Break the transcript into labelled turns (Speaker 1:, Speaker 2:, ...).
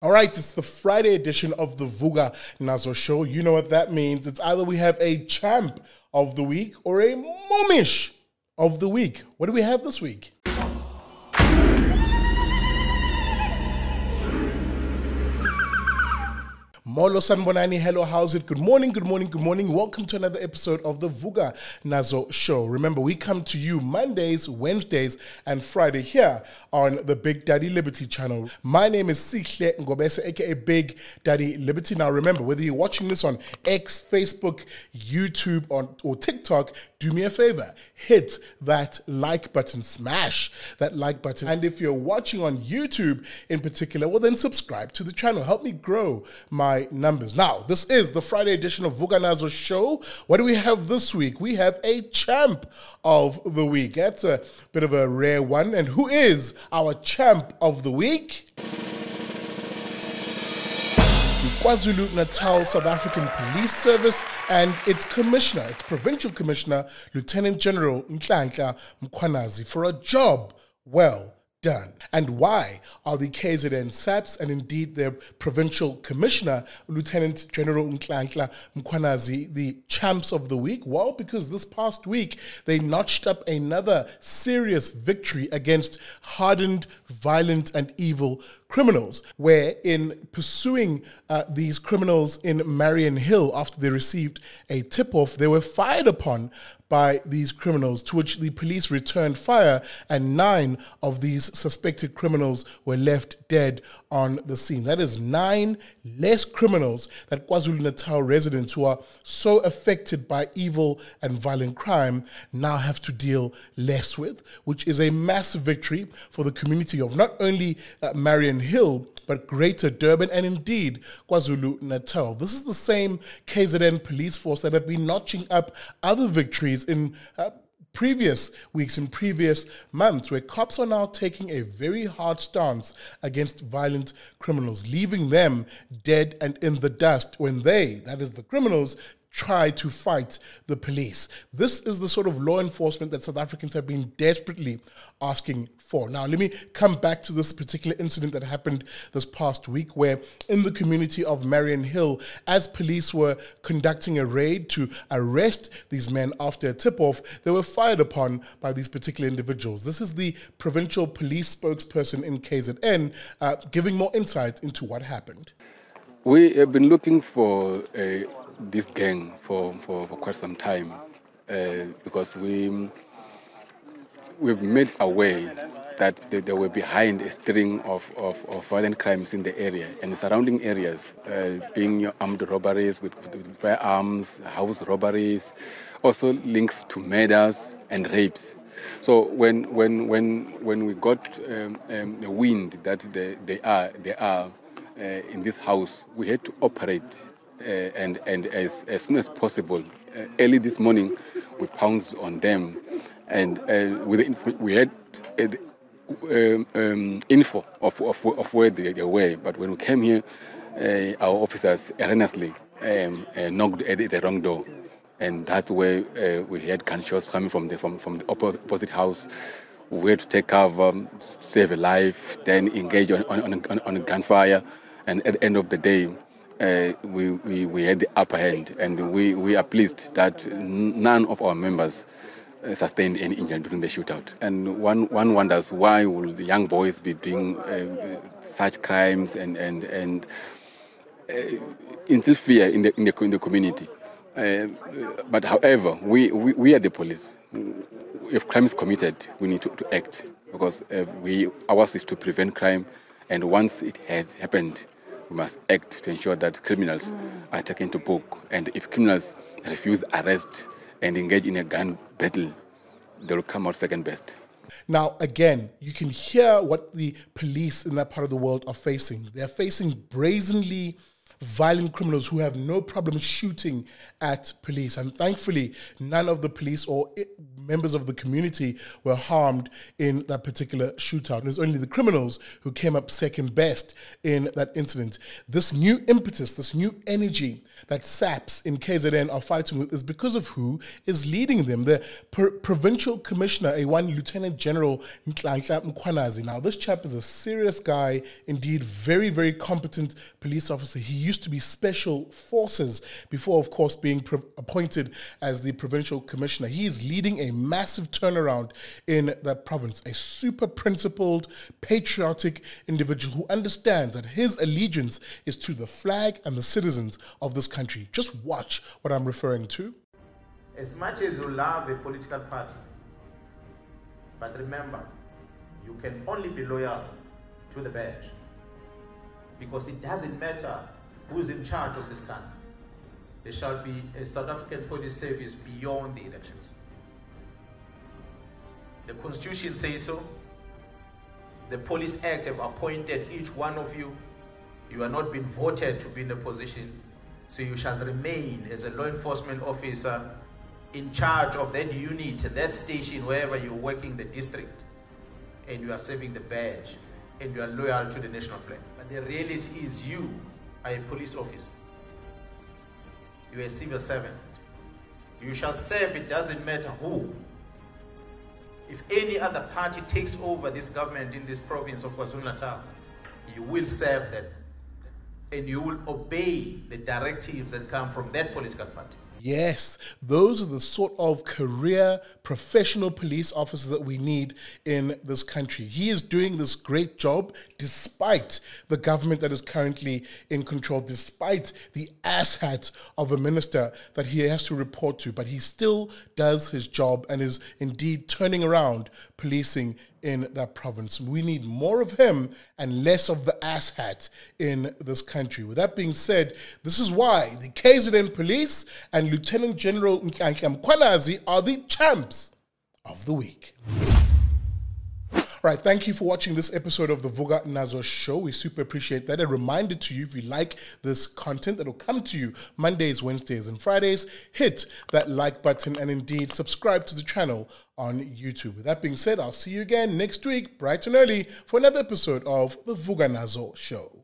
Speaker 1: All right, it's the Friday edition of the Vuka Nazo show. You know what that means. It's either we have a champ of the week or a Moemish of the week. What do we have this week? Molo Sanbonani, hello, how's it? Good morning, good morning, good morning. Welcome to another episode of the Vuka Nazo show. Remember, we come to you Mondays, Wednesdays, and Friday here on the Big Daddy Liberty channel. My name is Sihle Ngobese, aka Big Daddy Liberty. Now remember, whether you're watching this on X, Facebook, YouTube, or TikTok, do me a favor, hit that like button, smash that like button. And if you're watching on YouTube in particular, well then subscribe to the channel. Help me grow my numbers. Now, this is the Friday edition of Vuka Nazo show. What do we have this week? We have a champ of the week. That's a bit of a rare one. And who is our champ of the week? KwaZulu-Natal South African Police Service and its commissioner, its provincial commissioner, Lieutenant General Nhlanhla Mkhwanazi, for a job well done. And why are the KZN SAPs and indeed their provincial commissioner, Lieutenant General Nhlanhla Mkhwanazi, the champs of the week? Well, because this past week they notched up another serious victory against hardened, violent and evil criminals, where in pursuing these criminals in Marion Hill after they received a tip-off, they were fired upon by these criminals, to which the police returned fire, and 9 of these suspected criminals were left dead on the scene. That is 9 less criminals that KwaZulu-Natal residents who are so affected by evil and violent crime now have to deal less with, which is a massive victory for the community of not only Marion Hill, but Greater Durban and indeed KwaZulu-Natal. This is the same KZN police force that have been notching up other victories in previous weeks, in previous months, where cops are now taking a very hard stance against violent criminals, leaving them dead and in the dust when they, that is the criminals, try to fight the police. This is the sort of law enforcement that South Africans have been desperately asking for. Now, let me come back to this particular incident that happened this past week, where in the community of Marion Hill, as police were conducting a raid to arrest these men after a tip-off, they were fired upon by these particular individuals. This is the provincial police spokesperson in KZN giving more insight into what happened.
Speaker 2: We have been looking for this gang for quite some time because we've made aware that they were behind a string of violent crimes in the area and the surrounding areas, being armed robberies with firearms, house robberies, also links to murders and rapes. So when we got the wind that they are in this house, we had to operate. And as soon as possible, early this morning, we pounced on them, and we had info of where they were. But when we came here, our officers erroneously knocked at the wrong door, and that's where we had gunshots coming from the opposite house. We had to take cover, save a life, then engage on a gunfire, and at the end of the day, we had the upper hand, and we are pleased that none of our members sustained any injury during the shootout. And one wonders, why will the young boys be doing such crimes and instill fear in the community? But however, we are the police. If crime is committed, we need to act, because ours is to prevent crime, and once it has happened, we must act to ensure that criminals are taken to book. And if criminals refuse arrest and engage in a gun battle, they will come out second best.
Speaker 1: Now, again, you can hear what the police in that part of the world are facing. They're facing brazenly violent criminals who have no problem shooting at police. And thankfully, none of the police or members of the community were harmed in that particular shootout. It was only the criminals who came up second best in that incident. This new impetus, this new energy that SAPs in KZN are fighting with is because of who is leading them. The Provincial Commissioner, A1 Lieutenant General Mkwanazi. Now, this chap is a serious guy, indeed, very, very competent police officer. He used to be Special Forces before, of course, being appointed as the Provincial Commissioner. He is leading a massive turnaround in that province, a super principled, patriotic individual who understands that his allegiance is to the flag and the citizens of this country. Just watch what I'm referring to.
Speaker 3: As much as you love a political party, but remember, you can only be loyal to the badge, because it doesn't matter who's in charge of this country. There shall be a South African police service beyond the elections. The Constitution says so. The Police Act have appointed each one of you. You are not being voted to be in a position, so you shall remain as a law enforcement officer in charge of that unit, that station, wherever you're working the district, and you are serving the badge, and you are loyal to the national flag. But the reality is you are a police officer. You are a civil servant. You shall serve, it doesn't matter who. If any other party takes over this government in this province of KwaZulu-Natal, you will serve them, and you will obey the directives that come from that political party.
Speaker 1: Yes, those are the sort of career professional police officers that we need in this country. He is doing this great job despite the government that is currently in control, despite the asshat of a minister that he has to report to. But he still does his job and is indeed turning around policing in that province. We need more of him and less of the asshat in this country. With that being said, this is why the KZN Police and Lieutenant General Mkwanazi are the champs of the week. All right, thank you for watching this episode of the Vuka Nazo Show. We super appreciate that. A reminder to you, if you like this content that will come to you Mondays, Wednesdays, and Fridays, hit that like button and indeed subscribe to the channel on YouTube. With that being said, I'll see you again next week, bright and early, for another episode of the Vuka Nazo Show.